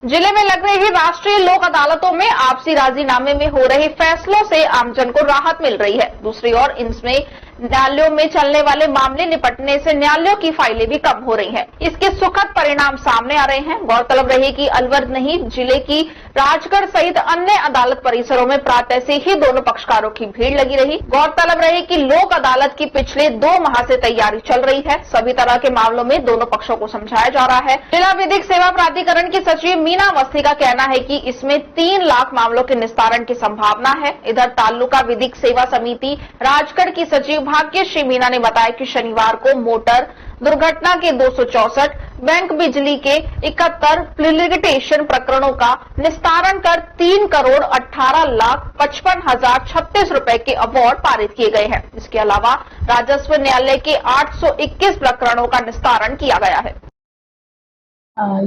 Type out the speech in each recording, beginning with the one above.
जिले में लग रही राष्ट्रीय लोक अदालतों में आपसी राजीनामे में हो रहे फैसलों से आमजन को राहत मिल रही है। दूसरी ओर इनमें न्यायालयों में चलने वाले मामले निपटने से न्यायालयों की फाइलें भी कम हो रही हैं। इसके सुखद परिणाम सामने आ रहे हैं। गौरतलब रहे कि अलवर नहीं जिले की राजगढ़ सहित अन्य अदालत परिसरों में प्रातः से ही दोनों पक्षकारों की भीड़ लगी रही। गौरतलब रहे कि लोक अदालत की पिछले 2 माह से तैयारी चल रही है। सभी तरह के मामलों में दोनों पक्षों को समझाया जा रहा है। जिला विधिक सेवा प्राधिकरण की सचिव मीना अवस्थी का कहना है कि इसमें 3 लाख मामलों के निस्तारण की संभावना है। इधर तालुका विधिक सेवा समिति राजगढ़ की सचिव भाग्यश्री मीना ने बताया कि शनिवार को मोटर दुर्घटना के 264, बैंक बिजली के 71 लिटिगेशन प्रकरणों का निस्तारण कर 3,18,55,036 रुपए के अवार्ड पारित किए गए हैं। इसके अलावा राजस्व न्यायालय के 821 प्रकरणों का निस्तारण किया गया है।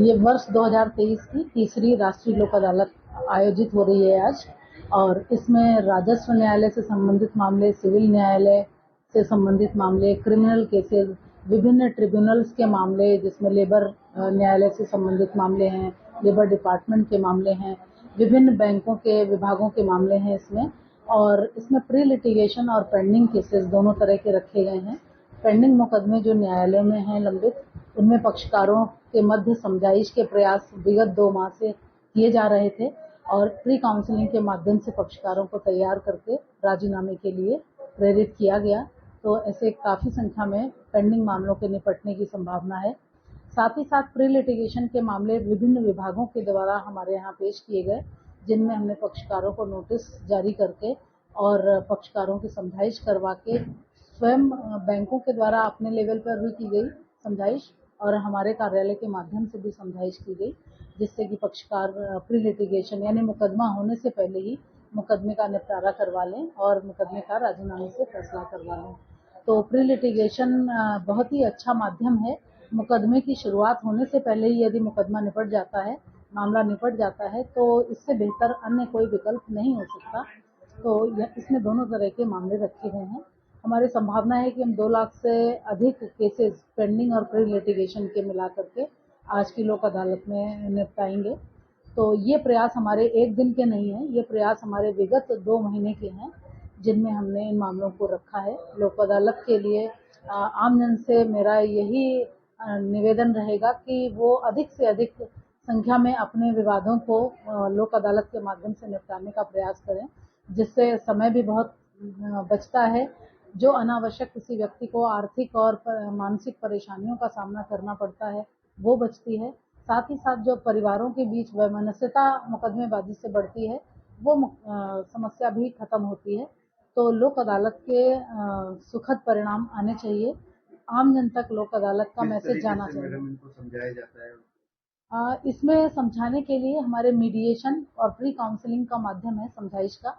ये वर्ष 2023 की तीसरी राष्ट्रीय लोक अदालत आयोजित हो रही है आज, और इसमें राजस्व न्यायालय से संबंधित मामले, सिविल न्यायालय से संबंधित मामले, क्रिमिनल केसेस, विभिन्न ट्रिब्यूनल्स के मामले जिसमें लेबर न्यायालय से संबंधित मामले हैं, लेबर डिपार्टमेंट के मामले हैं, विभिन्न बैंकों के विभागों के मामले हैं इसमें। और इसमें प्री लिटिगेशन और पेंडिंग केसेस दोनों तरह के रखे गए हैं। पेंडिंग मुकदमे जो न्यायालय में हैं लंबित, उनमें पक्षकारों के मध्य समझाइश के प्रयास विगत 2 माह से किए जा रहे थे, और प्री काउंसलिंग के माध्यम से पक्षकारों को तैयार करके राजीनामे के लिए प्रेरित किया गया। तो ऐसे काफी संख्या में पेंडिंग मामलों के निपटने की संभावना है। साथ ही साथ प्री लिटिगेशन के मामले विभिन्न विभागों के द्वारा हमारे यहाँ पेश किए गए, जिनमें हमने पक्षकारों को नोटिस जारी करके और पक्षकारों की समझाइश करवा के स्वयं बैंकों के द्वारा अपने लेवल पर भी की गई समझाइश और हमारे कार्यालय के माध्यम से भी समझाइश की गई, जिससे कि पक्षकार प्री लिटिगेशन यानी मुकदमा होने से पहले ही मुकदमे का निपटारा करवा लें और मुकदमे का राजीनामे से फैसला करवा लें। तो प्री लिटिगेशन बहुत ही अच्छा माध्यम है। मुकदमे की शुरुआत होने से पहले ही यदि मुकदमा निपट जाता है, मामला निपट जाता है, तो इससे बेहतर अन्य कोई विकल्प नहीं हो सकता। तो इसमें दोनों तरह के मामले रखे गए हैं। हमारी संभावना है कि हम 2 लाख से अधिक केसेस पेंडिंग और प्री लिटिगेशन के मिला करके आज की लोक अदालत में निपटाएंगे। तो ये प्रयास हमारे एक दिन के नहीं है, ये प्रयास हमारे विगत 2 महीने के हैं, जिनमें हमने इन मामलों को रखा है। लोक अदालत के लिए आम जन से मेरा यही निवेदन रहेगा कि वो अधिक से अधिक संख्या में अपने विवादों को लोक अदालत के माध्यम से निपटाने का प्रयास करें, जिससे समय भी बहुत बचता है। जो अनावश्यक किसी व्यक्ति को आर्थिक और मानसिक परेशानियों का सामना करना पड़ता है, वो बचती है। साथ ही साथ जो परिवारों के बीच वैमनस्यता मुकदमेबाजी से बढ़ती है, वो समस्या भी खत्म होती है। तो लोक अदालत के सुखद परिणाम आने चाहिए। आम जन तक लोक अदालत का मैसेज जाना चाहिए। मैडम इनको समझाया जाता है? इसमें समझाने के लिए हमारे मीडिएशन और प्री काउंसलिंग का माध्यम है समझाइश का।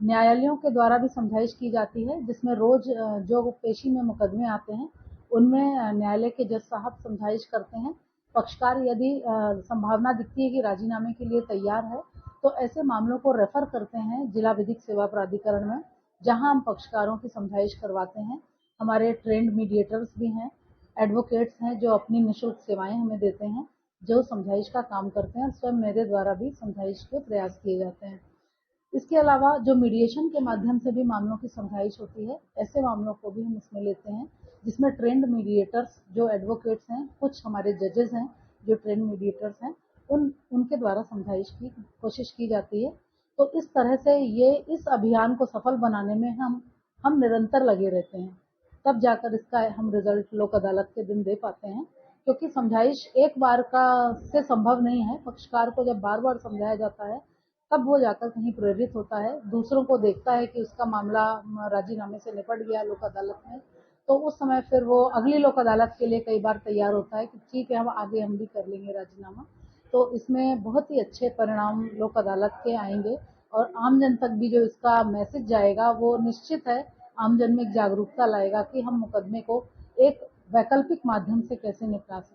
न्यायालयों के द्वारा भी समझाइश की जाती है, जिसमें रोज जो पेशी में मुकदमे आते हैं उनमें न्यायालय के जज साहब समझाइश करते हैं। पक्षकार यदि संभावना दिखती है कि राजीनामे के लिए तैयार है, तो ऐसे मामलों को रेफर करते हैं जिला विधिक सेवा प्राधिकरण में, जहां हम पक्षकारों की समझाइश करवाते हैं। हमारे ट्रेंड मीडिएटर्स भी हैं, एडवोकेट्स हैं जो अपनी निःशुल्क सेवाएं हमें देते हैं, जो समझाइश का काम करते हैं। स्वयं मेरे द्वारा भी समझाइश के प्रयास किए जाते हैं। इसके अलावा जो मीडिएशन के माध्यम से भी मामलों की समझाइश होती है, ऐसे मामलों को भी हम इसमें लेते हैं, जिसमें ट्रेंड मीडिएटर्स जो एडवोकेट्स हैं, कुछ हमारे जजेस हैं जो ट्रेंड मीडिएटर्स हैं, उनके द्वारा समझाइश की कोशिश की जाती है। तो इस तरह से इस अभियान को सफल बनाने में हम निरंतर लगे रहते हैं, तब जाकर इसका हम रिजल्ट लोक अदालत के दिन दे पाते हैं। क्योंकि समझाइश एक बार का से संभव नहीं है। पक्षकार को जब बार-बार समझाया जाता है, तब वो जाकर कहीं प्रेरित होता है, दूसरों को देखता है कि उसका मामला राजीनामे से निपट गया लोक अदालत में, तो उस समय फिर वो अगली लोक अदालत के लिए कई बार तैयार होता है कि ठीक है, हम भी कर लेंगे राजीनामा। तो इसमें बहुत ही अच्छे परिणाम लोक अदालत के आएंगे, और आम जन तक भी जो इसका मैसेज जाएगा वो निश्चित है आम जन में एक जागरूकता लाएगा कि हम मुकदमे को एक वैकल्पिक माध्यम से कैसे निपटा सकते हैं।